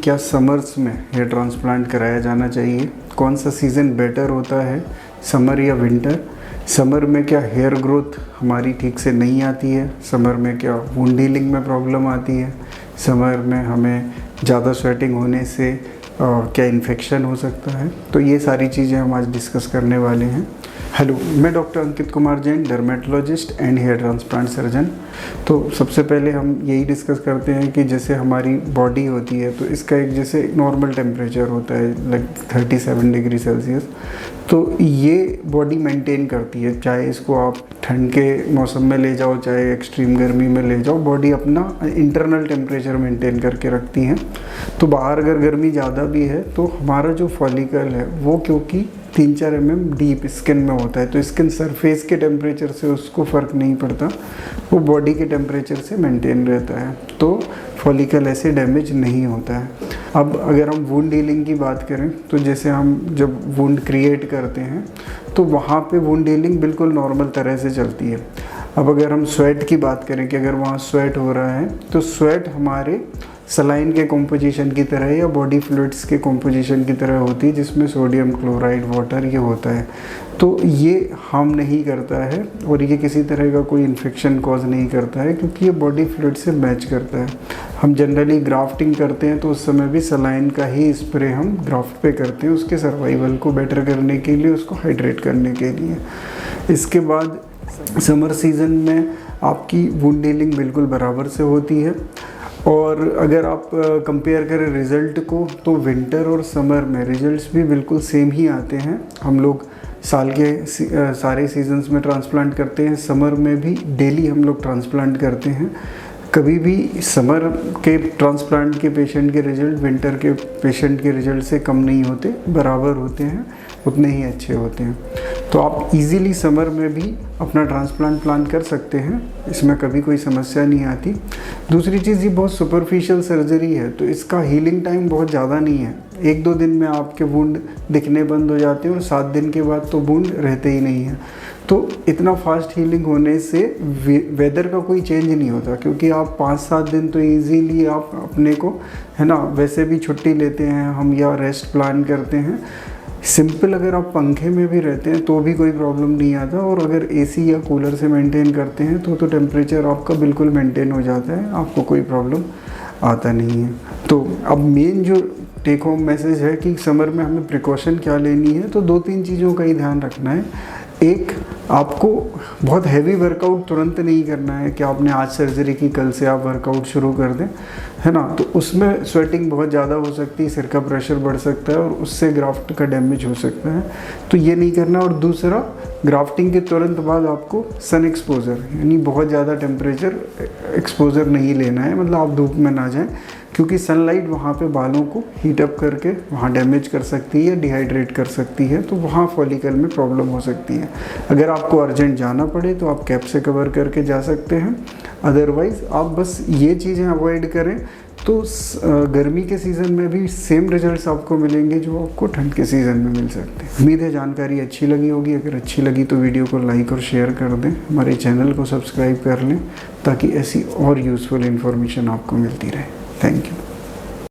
क्या समर्स में hair transplant कराया जाना चाहिए? कौन सा सीज़न बेटर होता है, समर या विंटर? समर में क्या हेयर ग्रोथ हमारी ठीक से नहीं आती है? समर में क्या वुंड हीलिंग में प्रॉब्लम आती है? समर में हमें ज़्यादा स्वेटिंग होने से क्या इन्फेक्शन हो सकता है? तो ये सारी चीज़ें हम आज डिस्कस करने वाले हैं। हेलो, मैं doctor Ankit Kumar Jain, dermatologist and hair transplant surgeon. तो सबसे पहले हम यही डिस्कस करते हैं कि जैसे हमारी बॉडी होती है तो इसका एक जैसे नॉर्मल टेम्परेचर होता है लाइक 37 डिग्री सेल्सियस। तो ये बॉडी मेंटेन करती है, चाहे इसको आप ठंड के मौसम में ले जाओ चाहे एक्सट्रीम गर्मी में ले जाओ, बॉडी अपना इंटरनल टेम्परेचर मेंटेन करके रखती हैं। तो बाहर अगर गर्मी ज़्यादा भी है तो हमारा जो फॉलिकल है वो क्योंकि 3-4 mm डीप स्किन में होता है तो स्किन सरफेस के टेम्परेचर से उसको फ़र्क नहीं पड़ता, वो बॉडी के टेम्परेचर से मेंटेन रहता है, तो फॉलिकल ऐसे डैमेज नहीं होता है। अब अगर हम वुंड हीलिंग की बात करें तो जैसे हम जब वुंड क्रिएट करते हैं तो वहाँ पे वुंड हीलिंग बिल्कुल नॉर्मल तरह से चलती है। अब अगर हम स्वेट की बात करें कि अगर वहाँ स्वेट हो रहा है तो स्वेट हमारे सलाइन के कॉम्पोजिशन की तरह या बॉडी फ्लूइड्स के कॉम्पोजिशन की तरह होती है, जिसमें सोडियम क्लोराइड वाटर ये होता है। तो ये हार्म नहीं करता है और ये किसी तरह का कोई इन्फेक्शन कॉज नहीं करता है क्योंकि ये बॉडी फ्लूइड से मैच करता है। हम जनरली ग्राफ्टिंग करते हैं तो उस समय भी सलाइन का ही स्प्रे हम ग्राफ्ट पे करते हैं, उसके सर्वाइवल को बेटर करने के लिए, उसको हाइड्रेट करने के लिए। इसके बाद समर सीज़न में आपकी वुंड हीलिंग बिल्कुल बराबर से होती है। और अगर आप कंपेयर करें रिज़ल्ट को तो विंटर और समर में रिज़ल्ट्स भी बिल्कुल सेम ही आते हैं। हम लोग साल के सारे सीजन्स में ट्रांसप्लांट करते हैं, समर में भी डेली हम लोग ट्रांसप्लांट करते हैं। कभी भी समर के ट्रांसप्लांट के पेशेंट के रिज़ल्ट विंटर के पेशेंट के रिज़ल्ट से कम नहीं होते, बराबर होते हैं, उतने ही अच्छे होते हैं। तो आप इजीली समर में भी अपना ट्रांसप्लांट प्लान कर सकते हैं, इसमें कभी कोई समस्या नहीं आती। दूसरी चीज़, ये बहुत सुपरफिशियल सर्जरी है तो इसका हीलिंग टाइम बहुत ज़्यादा नहीं है। 1-2 दिन में आपके वुंड दिखने बंद हो जाते हैं और 7 दिन के बाद तो वुंड रहते ही नहीं है। तो इतना फास्ट हीलिंग होने से वेदर का कोई चेंज नहीं होता, क्योंकि आप 5-7 दिन तो इजीली आप अपने को है ना वैसे भी छुट्टी लेते हैं हम या रेस्ट प्लान करते हैं। सिंपल अगर आप पंखे में भी रहते हैं तो भी कोई प्रॉब्लम नहीं आता, और अगर एसी या कूलर से मेंटेन करते हैं तो टेम्परेचर आपका बिल्कुल मेंटेन हो जाता है, आपको कोई प्रॉब्लम आता नहीं है। तो अब मेन जो टेक होम मैसेज है कि समर में हमें प्रिकॉशन क्या लेनी है, तो 2-3 चीज़ों का ही ध्यान रखना है। एक, आपको बहुत हैवी वर्कआउट तुरंत नहीं करना है कि आपने आज सर्जरी की कल से आप वर्कआउट शुरू कर दें, है ना, तो उसमें स्वेटिंग बहुत ज़्यादा हो सकती है, सिर का प्रेशर बढ़ सकता है और उससे ग्राफ्ट का डैमेज हो सकता है, तो ये नहीं करना। और दूसरा, ग्राफ्टिंग के तुरंत बाद आपको सन एक्सपोजर यानी बहुत ज़्यादा टेम्परेचर एक्सपोजर नहीं लेना है, मतलब आप धूप में ना जाएं, क्योंकि सनलाइट वहाँ पे बालों को हीट अप करके वहाँ डैमेज कर सकती है, डिहाइड्रेट कर सकती है, तो वहाँ फॉलिकल में प्रॉब्लम हो सकती है। अगर आपको अर्जेंट जाना पड़े तो आप कैप से कवर करके जा सकते हैं, अदरवाइज़ आप बस ये चीज़ें अवॉइड करें तो गर्मी के सीज़न में भी सेम रिजल्ट्स आपको मिलेंगे जो आपको ठंड के सीज़न में मिल सकते हैं। उम्मीद है जानकारी अच्छी लगी होगी। अगर अच्छी लगी तो वीडियो को लाइक और शेयर कर दें, हमारे चैनल को सब्सक्राइब कर लें ताकि ऐसी और यूज़फुल इन्फॉर्मेशन आपको मिलती रहे। Thank you.